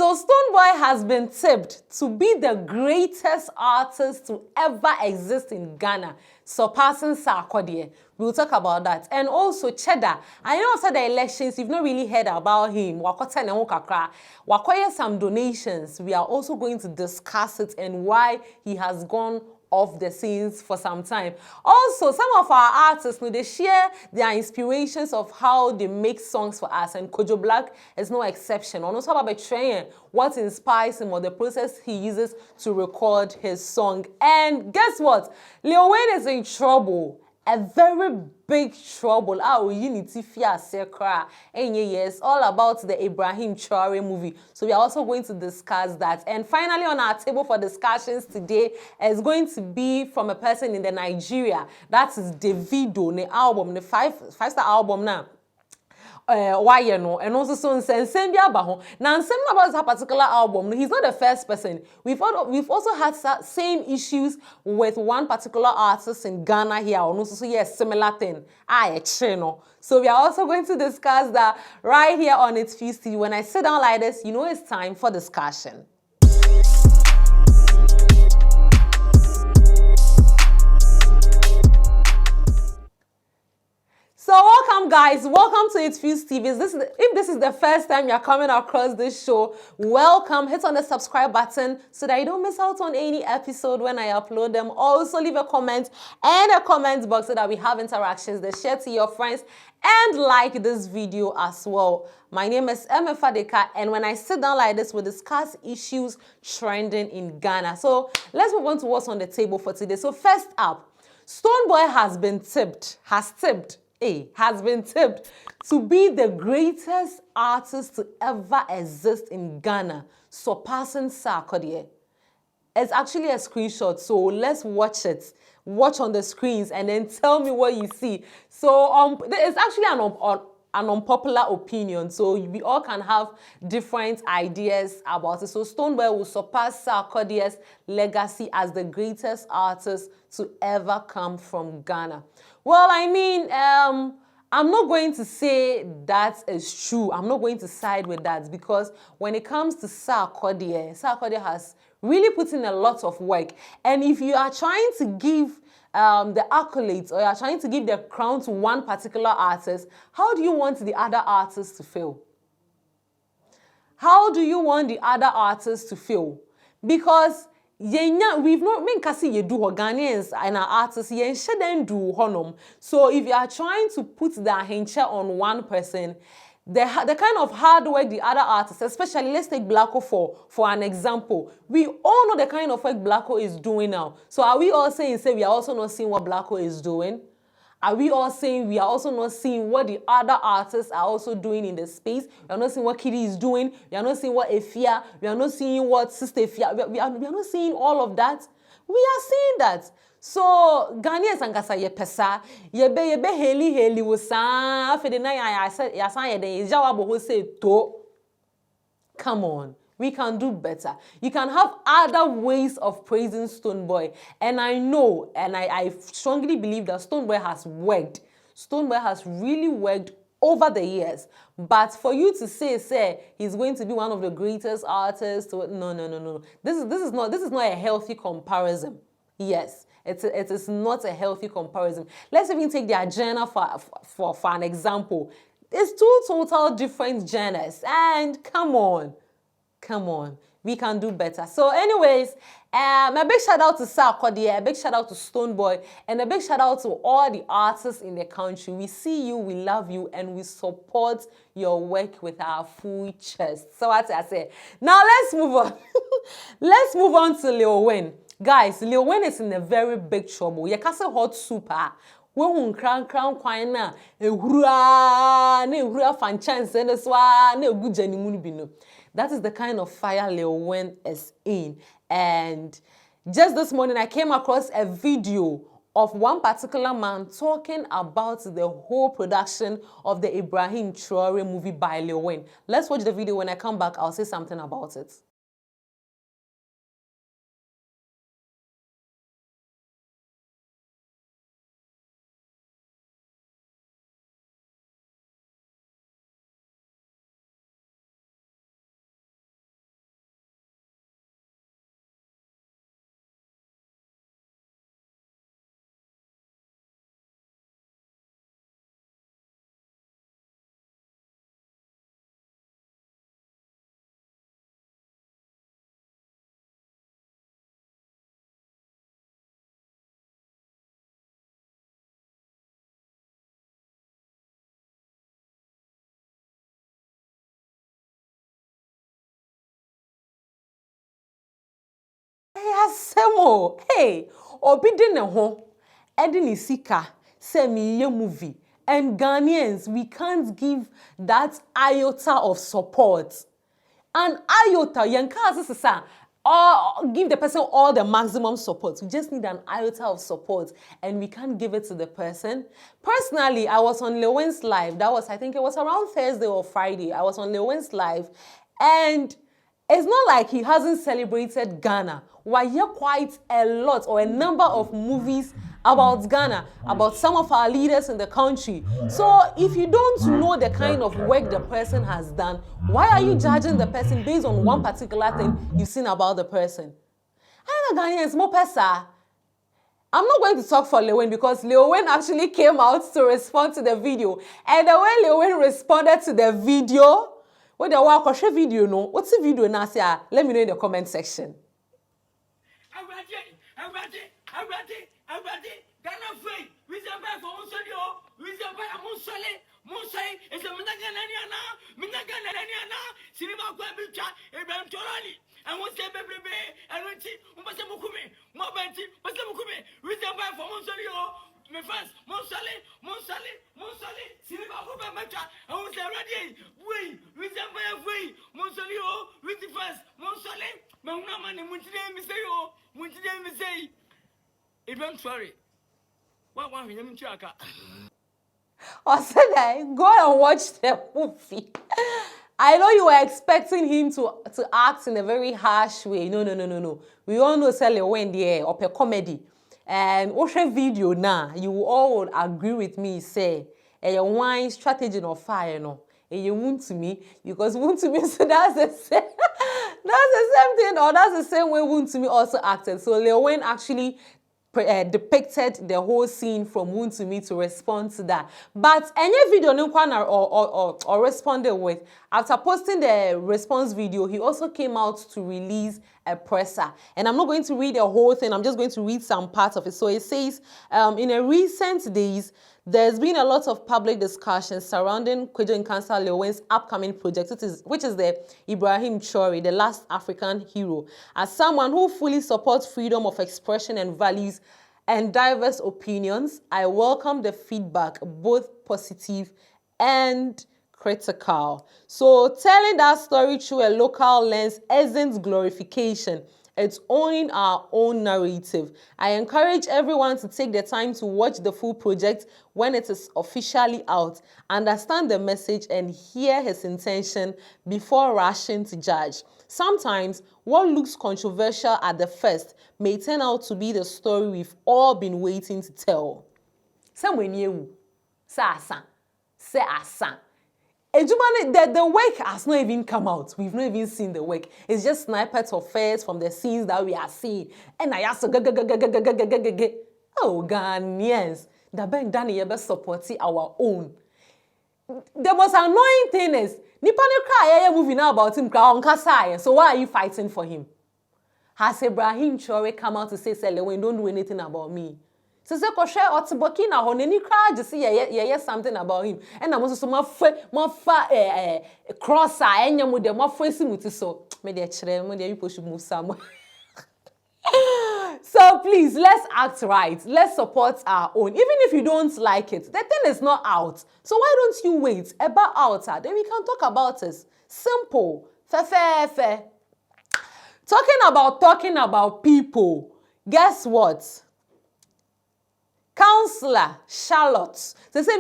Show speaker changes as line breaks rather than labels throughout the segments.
So Stonebwoy has been tipped to be the greatest artist to ever exist in Ghana, surpassing Sarkodie. We'll talk about that. And also Cheddar. I know after the elections, you've not really heard about him. Wakoye some donations. We are also going to discuss it and why he has gone off the scenes for some time. Also, some of our artists, they share their inspirations of how they make songs for us, and Kojo Black is no exception. And also about betraying what inspires him or the process he uses to record his song. And guess what? Lil Win is in trouble. A very big trouble. Unity fear secra. And yes, all about the Ibrahim Traore movie. So we are also going to discuss that. And finally, on our table for discussions today is going to be from a person in the Nigeria. That is Davido, the album, the five-star album now. Why you know, and also so now about that particular album, he's not the first person. We've also had same issues with one particular artist in Ghana here, and also so yes, similar thing. So we are also going to discuss that right here on ItsFuse TV. When I sit down like this, you know it's time for discussion. So welcome guys, welcome to ItsFuse TV. If this is the first time you're coming across this show, welcome. Hit on the subscribe button so that you don't miss out on any episode when I upload them. Also leave a comment and a comment box so that we have interactions. Then share to your friends and like this video as well. My name is Emma Fadeka, and when I sit down like this, we discuss issues trending in Ghana. So let's move on to what's on the table for today. So first up, Stonebwoy has been tipped to be the greatest artist to ever exist in Ghana, surpassing Sarkodie. It's actually a screenshot, so let's watch it. Watch on the screens and then tell me what you see. So it's actually an unpopular opinion, so we all can have different ideas about it. So Stonebwoy will surpass Sarkodie's legacy as the greatest artist to ever come from Ghana. Well, I mean, I'm not going to say that is true. I'm not going to side with that, because when it comes to Sarkodie has really put in a lot of work. And if you are trying to give the accolades, or you are trying to give the crown to one particular artist, how do you want the other artists to feel? How do you want the other artists to feel? Because we've not been kasi you do Ghanaians and our artists shouldn't do honum. So if you are trying to put the hencha on one person, the kind of hard work the other artists, especially let's take Blacko for an example. We all know the kind of work Blacko is doing now. So are we all saying we are also not seeing what Blacko is doing? Are we all saying we are also not seeing what the other artists are also doing in the space? We are not seeing what Kitty is doing. We are not seeing what Efia. We are not seeing what Sister Efia. We are not seeing all of that. We are seeing that. So Ghanaians and Gasa ye pesa yebe heli wusa afede na ya san ye den jawabo ho say to. Come on. We can do better. You can have other ways of praising Stonebwoy. And I know, and I strongly believe that Stonebwoy has worked. Stonebwoy has really worked over the years. But for you to say he's going to be one of the greatest artists, no. This is not a healthy comparison. Yes. It is not a healthy comparison. Let's even take the agenda for an example. It's two total different genres. And come on, we can do better. So anyways, a big shout out to Sarkodie, a big shout out to Stonebwoy, and a big shout out to all the artists in the country. We see you, we love you, and we support your work with our full chest. So what I say. Now let's move on. Let's move on to Lil Win. Guys, Lil Win is in a very big trouble. You can't say hot super. When crown kwine na ehura fan chance and swa na egu jani bino. That is the kind of fire Lil Win is in. And just this morning I came across a video of one particular man talking about the whole production of the Ibrahim Traore movie by Lil Win. Let's watch the video. When I come back, I'll say something about it. Ayasemo. Hey, obi de ne ho. Edi ni sika. Se mi ye movie. And Ghanaians, we can't give that iota of support. An iota, yanka sasa, or give the person all the maximum support. We just need an iota of support, and we can't give it to the person. Personally, I was on Lil Win's live. That was, I think it was around Thursday or Friday. I was on Lil Win's live, and it's not like he hasn't celebrated Ghana. Why here quite a lot or a number of movies about Ghana, about some of our leaders in the country. So if you don't know the kind of work the person has done, why are you judging the person based on one particular thing you've seen about the person? I know Ghanaians, more pesa. I'm not going to talk for Lil Win because Lil Win actually came out to respond to the video. And the way Lil Win responded to the video, what the walk video no? What's the video now? Let me know in the comment section.
Ghana free. We say buy for Monsodio. We say buy Monsole. Monsole is a Minagana. Minagana. Cinema Guabicha. Ibrahim Traore. And we say baby and we see Umpasamukume. Mobanti. Pasamukume. We say buy for Monsodio. Me fans. Monsole. Cinema Guabicha. And we say ready. We say buy free. Monsodio. We say fans. Monsole. Mahunamani. Muntide me say. Ibrahim Traore. What him chaka?
I said that go and watch the movie. I know you were expecting him to act in a very harsh way. No. We all know Lil Win there or per comedy. And watch a video now. You all would agree with me, say a wine strategy of fire, no. And you want to me because want to me, so that's the same. That's the same thing, or that's the same way want to me also acted. So Lil Win actually depicted the whole scene from Woon to me to respond to that. But any video or responded with, after posting the response video, he also came out to release a presser. And I'm not going to read the whole thing, I'm just going to read some parts of it. So it says, in a recent days, there's been a lot of public discussion surrounding Kwejo Nkansah Lil Win's upcoming project, which is the Ibrahim Traore, the last African hero. As someone who fully supports freedom of expression and values and diverse opinions, I welcome the feedback, both positive and critical. So telling that story through a local lens isn't glorification. It's owning our own narrative. I encourage everyone to take the time to watch the full project when it is officially out, understand the message and hear his intention before rushing to judge. Sometimes what looks controversial at the first may turn out to be the story we've all been waiting to tell. The work has not even come out. We've not even seen the work. It's just snippets of face from the scenes that we are seeing. And I asked, oh, Ghanaians, the bank done here supporting our own. The most annoying thing is, Nipani cry movie now about him, so why are you fighting for him? Has Ibrahim Traore come out to say, Lil Win, don't do anything about me? So say ko share otiboki na ho nani kra just say something about him. And I'm also my crosser enya mu de my face muti so me dey kire me dey people should move somewhere. So please, let's act right. Let's support our own. Even if you don't like it, the thing is not out. So why don't you wait about out? Then we can talk about it. Simple. Fair. Talking about people. Guess what? Counselor Charlotte. They say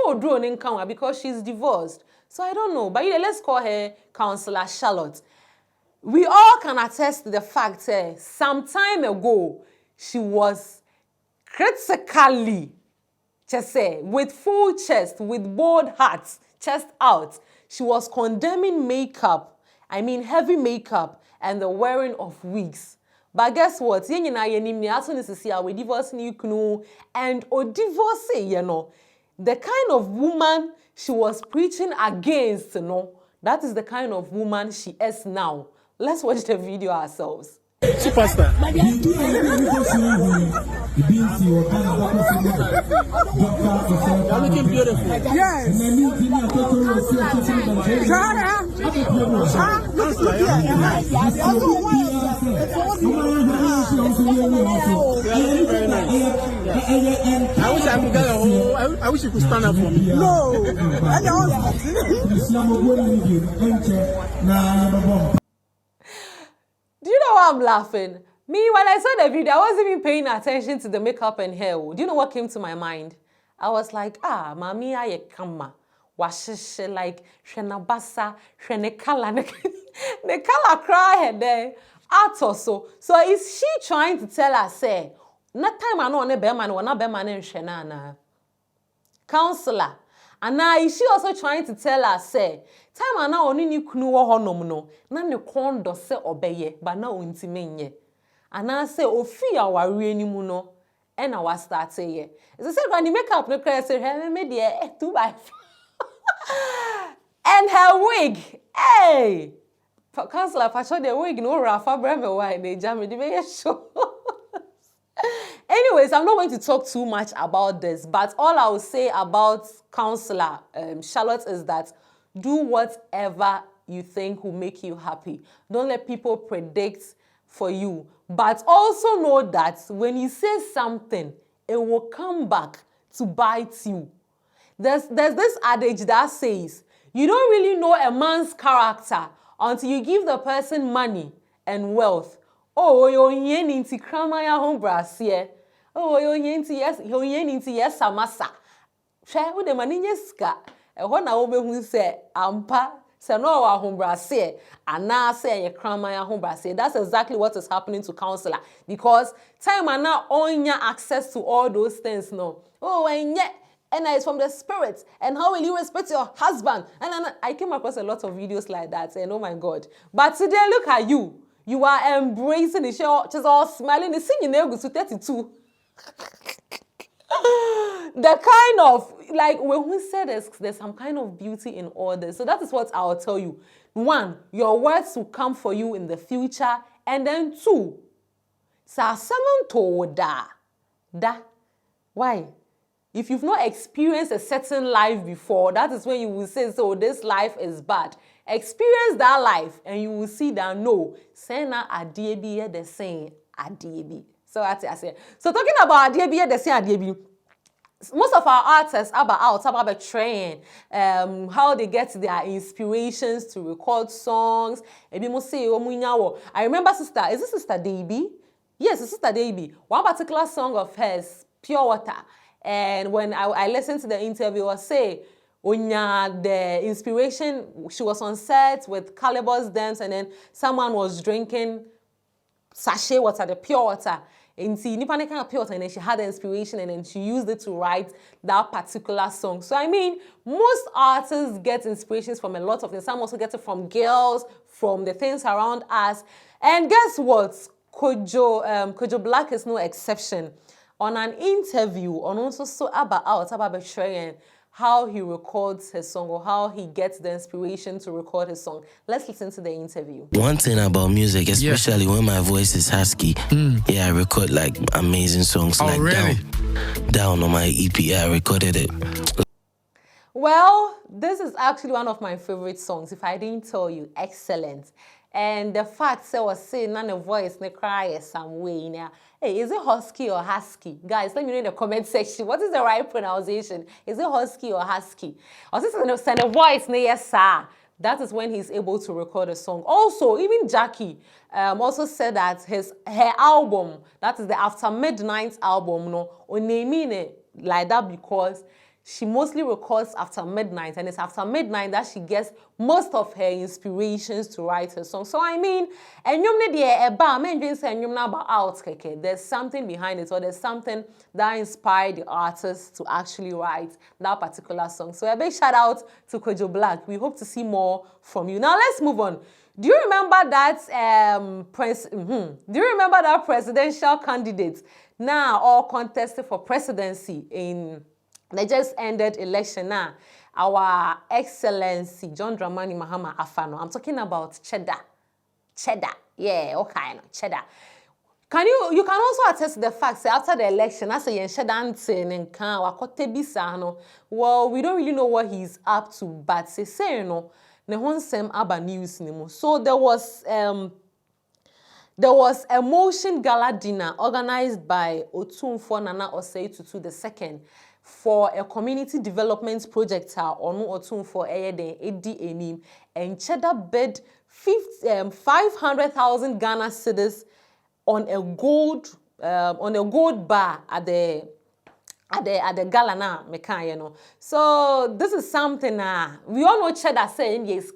for drone in Kenya because she's divorced. So I don't know. But let's call her Counselor Charlotte. We all can attest to the fact some time ago she was critically, just say, with full chest, with bold heart, chest out. She was condemning makeup, heavy makeup, and the wearing of wigs. But guess what? We divorce and divorce, the kind of woman she was preaching against, that is the kind of woman she is now. Let's watch the video ourselves.
Superstar. You're looking beautiful. Yes. I wish I could get a whole. I wish you could stand up for me.
No.
Do you know why I'm laughing? Me, when I saw the video, I wasn't even paying attention to the makeup and hair. Do you know what came to my mind? I was like, mami aye kama. Washishe like shena basa, shene kala, ne kala cry head there. So is she trying to tell us, say, not time I know on a beman or not beman and shena counselor? And now is she also trying to tell us, say, time I know only knu honom no, na ne kondo se obeye, but na untimenye. And I say, Ofi awari enimu no, and I was start say, as I said, when you make up the crazy, hey, me dear, 2x4. And her wig, hey! Counselor, if I show the wig, no Rafa Breme, why they jam me, they show. Anyways, I'm not going to talk too much about this, but all I will say about Counselor Charlotte is that do whatever you think will make you happy. Don't let people predict for you. But also know that when you say something, it will come back to bite you. There's this adage that says, you don't really know a man's character until you give the person money and wealth. Oh, you're into kramaya home brassier. Oh, you're into yes, samasa. Share with the maninyeska. And when I will say, ampa, say no, our home brassier, and now say you kramaya home brassier. That's exactly what is happening to Counselor. Because time and now on your access to all those things, no. Oh, and yet. And it's from the spirit. And how will you respect your husband? And I came across a lot of videos like that. And oh my God. But today, look at you. You are embracing the show, just all smiling. The singing nail to 32. The kind of, like, when we say there's some kind of beauty in all this. So that is what I'll tell you. 1, your words will come for you in the future. And then 2, sa someone told da. Why? If you've not experienced a certain life before, that is when you will say, so this life is bad. Experience that life and you will see that no, sena adiebi the same adiebi. So that's it I say. So talking about adiebi the same adiebi, most of our artists are about train, how they get their inspirations to record songs. I remember sister, is this Sister Davy? Yes, it's Sister Davy. One particular song of hers, Pure Water. And when I listened to the interview, I say, the inspiration, she was on set with Calibur's dance, and then someone was drinking sachet water, the pure water. And see, nipa kind of pure water, and then she had the inspiration, and then she used it to write that particular song. So I mean, most artists get inspirations from a lot of things. Some also get it from girls, from the things around us. And guess what? Kojo Black is no exception. On an interview, on also so about sharing how he records his song or how he gets the inspiration to record his song. Let's listen to the interview.
One thing about music, especially when my voice is husky, I record like amazing songs like
really?
Down on my EP, I recorded it.
Well, this is actually one of my favorite songs. If I didn't tell you, excellent. And the fact I was saying, none of voice, ne cry some way now. Hey, is it husky or husky? Guys, let me know in the comment section. What is the right pronunciation? Is it husky or husky? Or this is send a voice, ne yes, sir. That is when he's able to record a song. Also, even Jackie also said that her album, that is the After Midnight album, no, naming it like that because she mostly records after midnight, and it's after midnight that she gets most of her inspirations to write her song. So I mean, there's something behind it, or there's something that inspired the artist to actually write that particular song. So a big shout out to Kojo Black. We hope to see more from you. Now let's move on. Do you remember that Do you remember that presidential candidate now all contested for presidency in they just ended election now? Our Excellency John Dramani Mahama Afano. I'm talking about Cheddar. Cheddar. Yeah, okay, Cheddar. You can also attest to the fact that after the election, as a well, we don't really know what he's up to, but say no, ne honsem aba news nimo. So there was There was a motion gala dinner organized by Otumfuo Nana Osei Tutu II for a community development project Onu Otumfuo Eyeden Edi Enim, and Cheddar bid 500,000 Ghana cedis on a gold bar at the gala na mekan, you know. So this is something we all know Cheddar saying yes,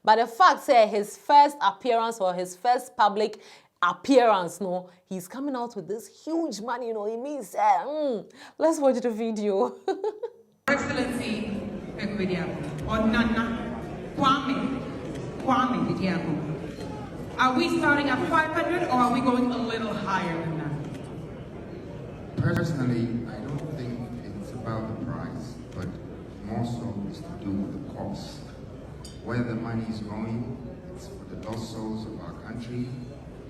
but the fact say his first appearance or his first public appearance, no, he's coming out with this huge money, you know. It means let's watch the video.
Excellency Ekwidiago or Nana Kwame Didiago. Are we starting at 500 or are we going a little higher than that?
Personally, I don't think it's about the price, but more so is to do with the cost. Where the money is going, it's for the lost souls of our country,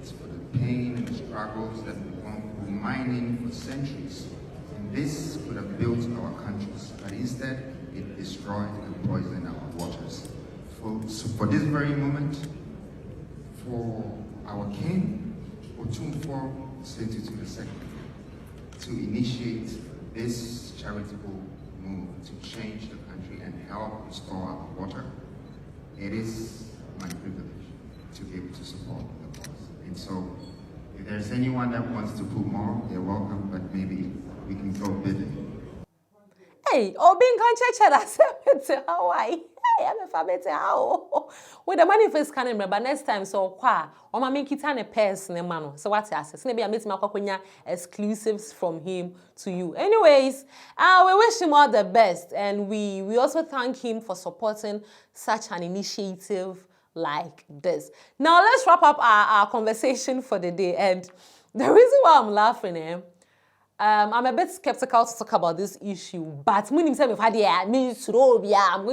it's for the pain and the struggles that we've gone through mining for centuries. And this could have built our countries, but instead it destroyed and poisoned our waters. For this very moment, for our king, Otumfuo Tutu II, to initiate this charitable move to change the country and help restore our water, it is my privilege to be able to support the cause. And so, if there's anyone that wants to put more, they're welcome, but maybe we can go bidding.
Hey, Obin can't Cheddar say Hawaii. I'm a famity how with the money for scanning, but next time so qua or my make it a person mano. So what's access? Maybe I meet my exclusives from him to you. Anyways, we wish him all the best, and we also thank him for supporting such an initiative like this. Now let's wrap up our conversation for the day, and the reason why I'm laughing I'm a bit skeptical to talk about this issue, but I'm going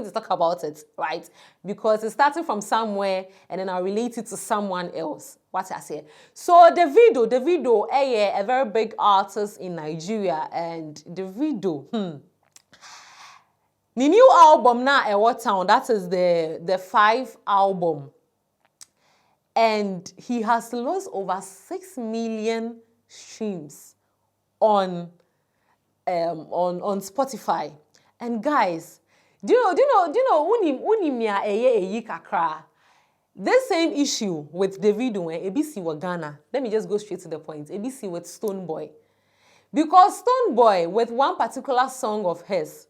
to talk about it, right? Because it's starting from somewhere and then I'll relate it to someone else. What I say? So Davido, a very big artist in Nigeria, and Davido, the new album now at what town? That is the 5th album, and he has lost over 6 million streams on Spotify. And guys, do you know this same issue with Davido and ABC with Ghana? Let me just go straight to the point. ABC with Stonebwoy. Because Stonebwoy, with one particular song of his,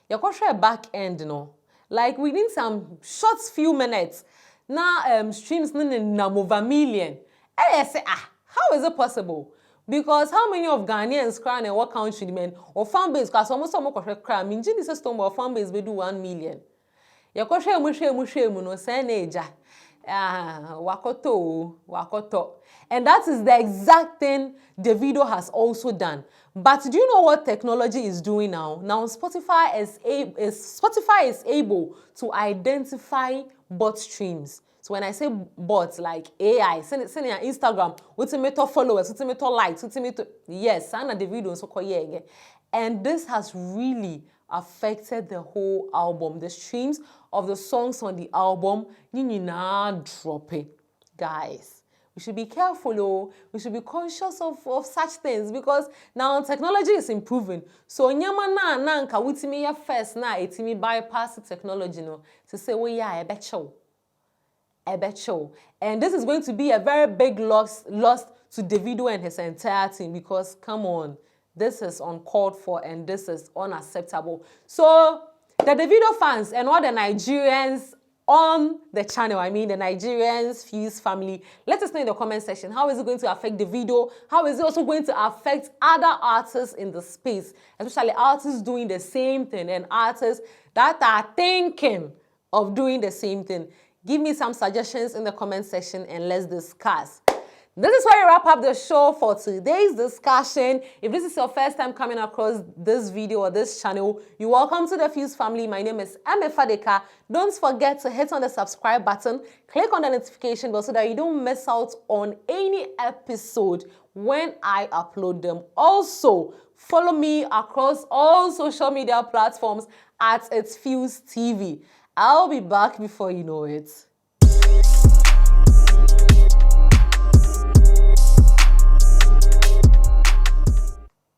you can try back end, you know. Like within some short few minutes, now streams over million. And I say, how is it possible? Because how many of Ghanaians cry in what country, men or fan base? Because almost some cry. I mean, this is Stonebwoy fan base we do 1 million. You can share no seneja. Wakoto. And that is the exact thing Davido has also done. But do you know what technology is doing now? Now Spotify is able to identify bot streams. So when I say bots, like AI, send it on Instagram, ultimate followers, ultimate likes, yes, Sana Davido so again. And this has really affected the whole album. The streams of the songs on the album, drop it. Guys, we should be careful, we should be conscious of such things, because now technology is improving. So nyama na nka wutimi ya first na etimi bypass technology no to say we yeah, I bet you. And this is going to be a very big loss to Davido and his entire team, because come on, this is uncalled for and this is unacceptable. So the Davido fans and all the Nigerians on the channel, I mean the Nigerians Fuse family, let us know in the comment section, how is it going to affect Davido? How is it also going to affect other artists in the space, especially artists doing the same thing and artists that are thinking of doing the same thing? Give me some suggestions in the comment section and let's discuss. This is where we wrap up the show for today's discussion. If this is your first time coming across this video or this channel, you're welcome to the Fuse family. My name is Eme Fadeka. Don't forget to hit on the subscribe button, click on the notification bell so that you don't miss out on any episode when I upload them. Also, follow me across all social media platforms at ItsFuse TV. I'll be back before you know it.